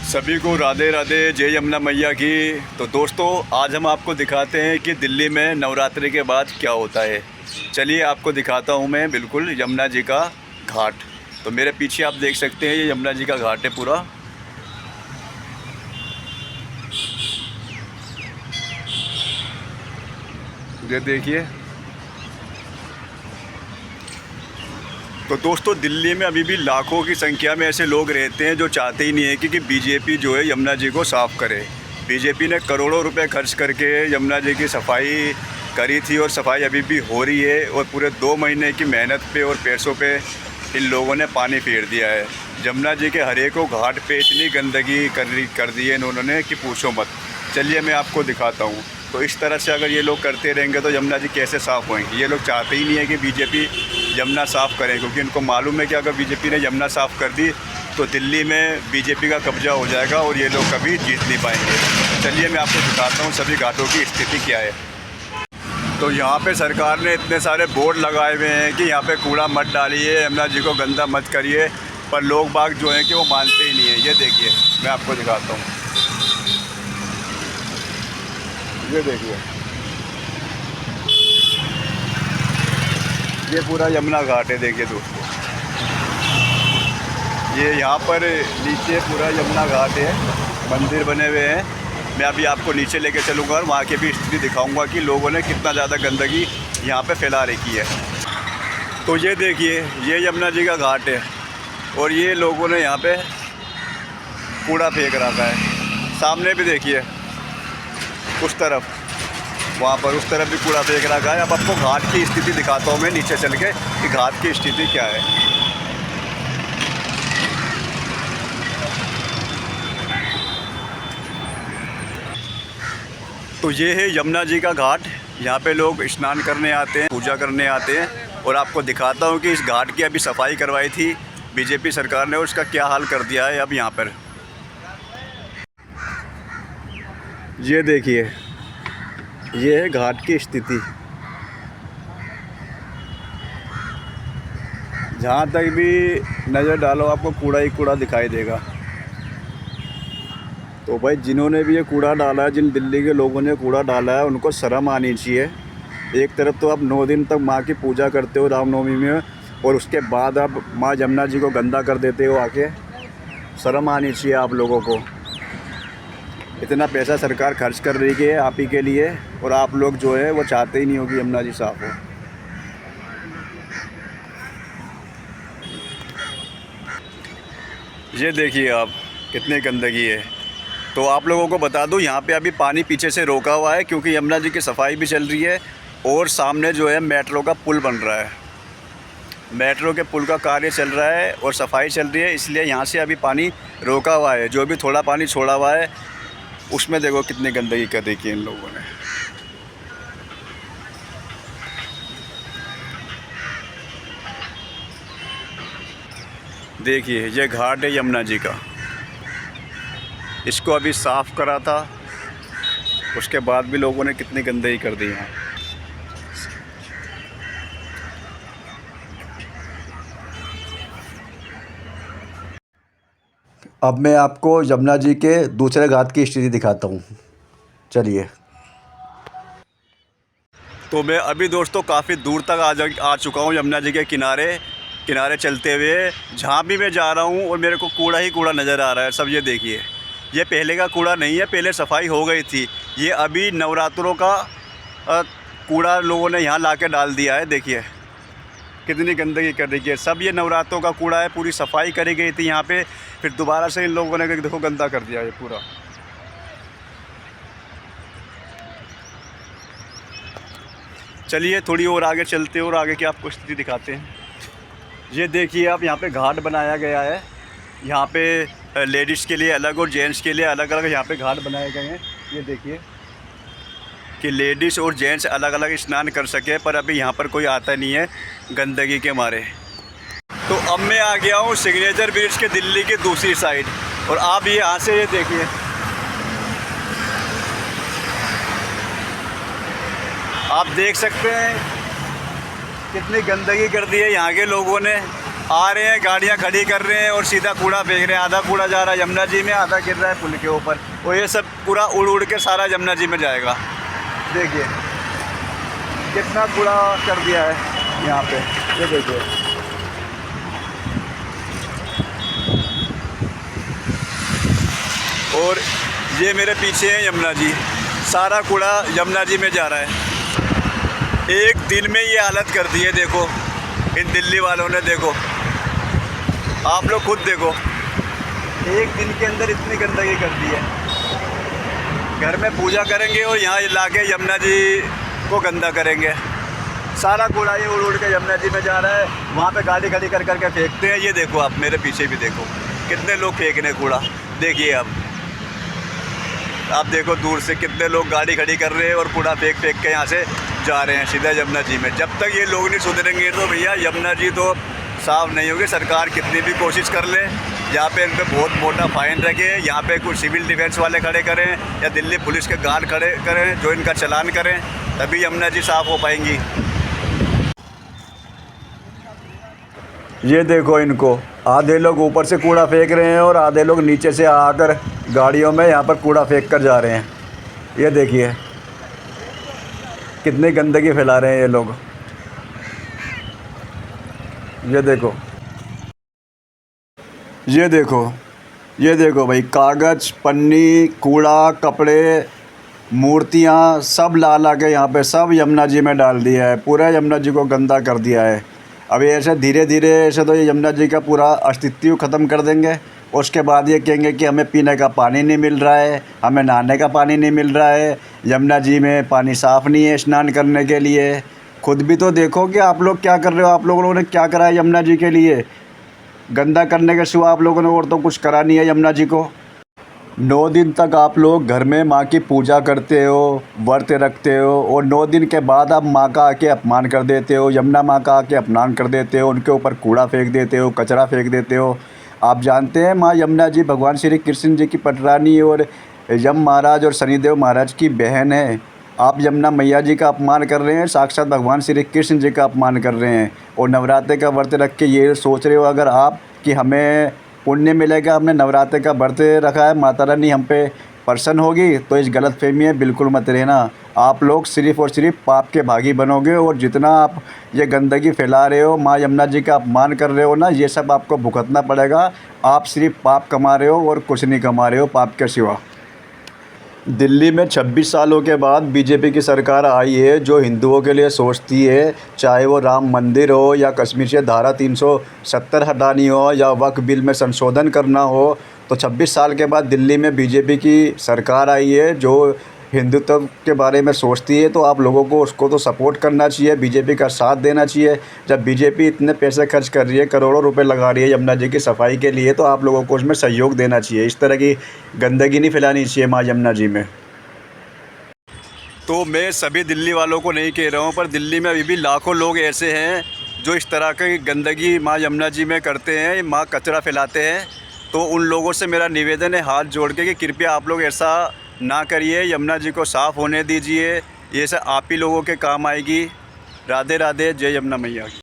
सभी को राधे राधे, जय यमुना मैया की। तो दोस्तों, आज हम आपको दिखाते हैं कि दिल्ली में नवरात्रि के बाद क्या होता है। चलिए आपको दिखाता हूँ मैं बिल्कुल यमुना जी का घाट। तो मेरे पीछे आप देख सकते हैं ये यमुना जी का घाट है पूरा। ये देखिए। तो दोस्तों, दिल्ली में अभी भी लाखों की संख्या में ऐसे लोग रहते हैं जो चाहते ही नहीं है कि बीजेपी जो है यमुना जी को साफ़ करे। बीजेपी ने करोड़ों रुपए खर्च करके यमुना जी की सफाई करी थी और सफाई अभी भी हो रही है, और पूरे 2 महीने की मेहनत पे और पैसों पे इन लोगों ने पानी फेर दिया है। यमुना जी के हर एक घाट पे इतनी गंदगी कर दी है इन्होंने कि पूछो मत। चलिए मैं आपको दिखाता हूँ। तो इस तरह से अगर ये लोग करते रहेंगे तो यमुना जी कैसे साफ़ होएंगे। ये लोग चाहते ही नहीं है कि बीजेपी यमुना साफ़ करें, क्योंकि इनको मालूम है कि अगर बीजेपी ने यमुना साफ़ कर दी तो दिल्ली में बीजेपी का कब्जा हो जाएगा और ये लोग कभी जीत नहीं पाएंगे। चलिए मैं आपको दिखाता हूँ सभी घाटों की स्थिति क्या है। तो यहाँ पे सरकार ने इतने सारे बोर्ड लगाए हुए हैं कि यहाँ पे कूड़ा मत डालिए, यमुना जी को गंदा मत करिए, पर लोग बाग जो हैं कि वो मानते ही नहीं है। ये देखिए, मैं आपको दिखाता हूँ। ये देखिए, ये पूरा यमुना घाट है। देखिए दोस्तों, ये यहाँ पर नीचे पूरा यमुना घाट है, मंदिर बने हुए हैं। मैं अभी आपको नीचे लेके चलूँगा और वहाँ की भी स्थिति दिखाऊंगा कि लोगों ने कितना ज़्यादा गंदगी यहाँ पे फैला रखी है। तो ये देखिए, ये यमुना जी का घाट है और ये लोगों ने यहाँ पे कूड़ा फेंक रखा है। सामने भी देखिए, उस तरफ, वहाँ पर उस तरफ भी कूड़ा फेंक रखा है। अब आपको घाट की स्थिति दिखाता हूँ मैं नीचे चल के कि घाट की स्थिति क्या है। तो ये है यमुना जी का घाट। यहाँ पे लोग स्नान करने आते हैं, पूजा करने आते हैं, और आपको दिखाता हूँ कि इस घाट की अभी सफाई करवाई थी बीजेपी सरकार ने, उसका क्या हाल कर दिया है अब यहाँ पर। ये देखिए, ये है घाट की स्थिति। जहाँ तक भी नज़र डालो आपको कूड़ा ही कूड़ा दिखाई देगा। तो भाई, जिन्होंने भी ये कूड़ा डाला है, जिन दिल्ली के लोगों ने कूड़ा डाला है, उनको शर्म आनी चाहिए। एक तरफ तो आप 9 दिन तक माँ की पूजा करते हो रामनवमी में, और उसके बाद आप माँ यमुना जी को गंदा कर देते हो आके। शर्म आनी चाहिए आप लोगों को। इतना पैसा सरकार खर्च कर रही है आप ही के लिए, और आप लोग जो है वो चाहते ही नहीं हो कि यमुना जी साफ़ हो। ये देखिए आप, कितनी गंदगी है। तो आप लोगों को बता दूं, यहाँ पे अभी पानी पीछे से रोका हुआ है क्योंकि यमुना जी की सफाई भी चल रही है, और सामने जो है मेट्रो का पुल बन रहा है। मेट्रो के पुल का कार्य चल रहा है और सफाई चल रही है, इसलिए यहाँ से अभी पानी रोका हुआ है। जो भी थोड़ा पानी छोड़ा हुआ है उसमें देखो कितनी गंदगी कर रखी है इन लोगों ने। देखिए, ये घाट है यमुना जी का। इसको अभी साफ़ करा था, उसके बाद भी लोगों ने कितनी गंदगी कर दी है। अब मैं आपको यमुना जी के दूसरे घाट की स्थिति दिखाता हूँ। चलिए। तो मैं अभी दोस्तों काफ़ी दूर तक आ चुका हूँ यमुना जी के किनारे चलते हुए। जहाँ भी मैं जा रहा हूँ और मेरे को कूड़ा ही कूड़ा नज़र आ रहा है सब। ये देखिए, ये पहले का कूड़ा नहीं है, पहले सफाई हो गई थी। ये अभी नवरात्रों का कूड़ा लोगों ने यहाँ ला के डाल दिया है। देखिए कितनी गंदगी कर रही है सब। ये नवरात्रों का कूड़ा है, पूरी सफाई करी गई थी यहाँ पे, फिर दोबारा से इन लोगों ने देखो गंदा कर दिया है पूरा। चलिए थोड़ी और आगे चलते हैं और आगे की आपको स्थिति दिखाते हैं। ये देखिए आप, यहाँ पे घाट बनाया गया है। यहाँ पे लेडीज़ के लिए अलग और जेंट्स के लिए अलग अलग यहाँ पे घाट बनाए गए हैं। ये देखिए कि लेडीज़ और जेंट्स अलग अलग स्नान कर सके, पर अभी यहाँ पर कोई आता नहीं है गंदगी के मारे। तो अब मैं आ गया हूँ सिग्नेचर ब्रिज के दिल्ली की दूसरी साइड, और आप ये यहाँ से ये देखिए, आप देख सकते हैं कितनी गंदगी कर दी है यहाँ के लोगों ने। आ रहे हैं, गाड़ियाँ खड़ी कर रहे हैं और सीधा कूड़ा फेंक रहे हैं। आधा कूड़ा जा रहा है यमुना जी में, आधा गिर रहा है पुल के ऊपर, और ये सब पूरा उड़ उड़ के सारा यमुना जी में जाएगा। देखिए कितना कूड़ा कर दिया है यहाँ पे, ये देखिए। और ये मेरे पीछे है यमुना जी, सारा कूड़ा यमुना जी में जा रहा है। एक दिन में ये हालत कर दी है, देखो इन दिल्ली वालों ने। देखो आप लोग खुद देखो, एक दिन के अंदर इतनी गंदगी कर दी है। घर में पूजा करेंगे और यहाँ लाके यमुना जी को गंदा करेंगे। सारा कूड़ा ये उड़ उड़ के यमुना जी में जा रहा है। वहाँ पे गाड़ी खड़ी कर करके फेंकते हैं। ये देखो आप, मेरे पीछे भी देखो कितने लोग फेंक रहे कूड़ा। देखिए अब आप देखो दूर से कितने लोग गाड़ी खड़ी कर रहे हैं और कूड़ा फेंक फेंक के यहाँ से जा रहे हैं सीधा यमुना जी में। जब तक ये लोग नहीं सुधरेंगे तो भैया यमुना जी तो साफ़ नहीं होगी। सरकार कितनी भी कोशिश कर ले, यहाँ पे इन पर बहुत मोटा फ़ाइन रखे, यहाँ पे कुछ सिविल डिफेंस वाले खड़े करें या दिल्ली पुलिस के गार्ड खड़े करें जो इनका चालान करें, तभी यमुना जी साफ़ हो पाएंगी। ये देखो इनको, आधे लोग ऊपर से कूड़ा फेंक रहे हैं और आधे लोग नीचे से आकर गाड़ियों में यहाँ पर कूड़ा फेंक कर जा रहे हैं। ये देखिए कितनी गंदगी फैला रहे हैं ये लोग। ये देखो, ये देखो, ये देखो भाई, कागज़, पन्नी, कूड़ा, कपड़े, मूर्तियाँ सब ला के यहाँ पे सब यमुना जी में डाल दिया है। पूरा यमुना जी को गंदा कर दिया है। अभी ऐसे धीरे धीरे ऐसे तो ये यमुना जी का पूरा अस्तित्व ख़त्म कर देंगे। उसके बाद ये कहेंगे कि हमें पीने का पानी नहीं मिल रहा है, हमें नहाने का पानी नहीं मिल रहा है, यमुना जी में पानी साफ़ नहीं है स्नान करने के लिए। खुद भी तो देखो कि आप लोग क्या कर रहे हो। आप लोगों ने क्या करा है यमुना जी के लिए? गंदा करने के सिवा आप लोगों ने और तो कुछ करा नहीं है यमुना जी को। 9 दिन तक आप लोग घर में माँ की पूजा करते हो, व्रत रखते हो, और 9 दिन के बाद आप माँ का आके अपमान कर देते हो, यमुना माँ का आके अपमान कर देते हो, उनके ऊपर कूड़ा फेंक देते हो, कचरा फेंक देते हो। आप जानते हैं माँ यमुना जी भगवान श्री कृष्ण जी की पटरानी और यम महाराज और शनिदेव महाराज की बहन है। आप यमुना मैया जी का अपमान कर रहे हैं, साक्षात भगवान श्री कृष्ण जी का अपमान कर रहे हैं। और नवरात्रि का व्रत रख के ये सोच रहे हो अगर आप कि हमें पुण्य मिलेगा, हमने नवरात्रि का व्रत रखा है, माता रानी हम पे प्रसन्न होगी, तो इस गलतफहमी में बिल्कुल मत रहना। आप लोग सिर्फ़ और सिर्फ पाप के भागी बनोगे। और जितना आप ये गंदगी फैला रहे हो, माँ यमुना जी का अपमान कर रहे हो ना, ये सब आपको भुगतना पड़ेगा। आप सिर्फ पाप कमा रहे हो और कुछ नहीं कमा रहे हो पाप के सिवा। दिल्ली में 26 सालों के बाद बीजेपी की सरकार आई है जो हिंदुओं के लिए सोचती है, चाहे वो राम मंदिर हो या कश्मीर से धारा 370 हटानी हो या वक्फ बिल में संशोधन करना हो। तो 26 साल के बाद दिल्ली में बीजेपी की सरकार आई है जो हिंदुत्व के बारे में सोचती है। तो आप लोगों को उसको तो सपोर्ट करना चाहिए, बीजेपी का साथ देना चाहिए। जब बीजेपी इतने पैसे खर्च कर रही है, करोड़ों रुपए लगा रही है यमुना जी की सफाई के लिए, तो आप लोगों को उसमें सहयोग देना चाहिए। इस तरह की गंदगी नहीं फैलानी चाहिए माँ यमुना जी में। तो मैं सभी दिल्ली वालों को नहीं कह रहा हूँ, पर दिल्ली में अभी भी लाखों लोग ऐसे हैं जो इस तरह की गंदगी माँ यमुना जी में करते हैं, माँ कचरा फैलाते हैं। तो उन लोगों से मेरा निवेदन है हाथ जोड़ के कि कृपया आप लोग ऐसा ना करिए, यमुना जी को साफ़ होने दीजिए। ये सब आप ही लोगों के काम आएगी। राधे राधे, जय यमुना मैया की।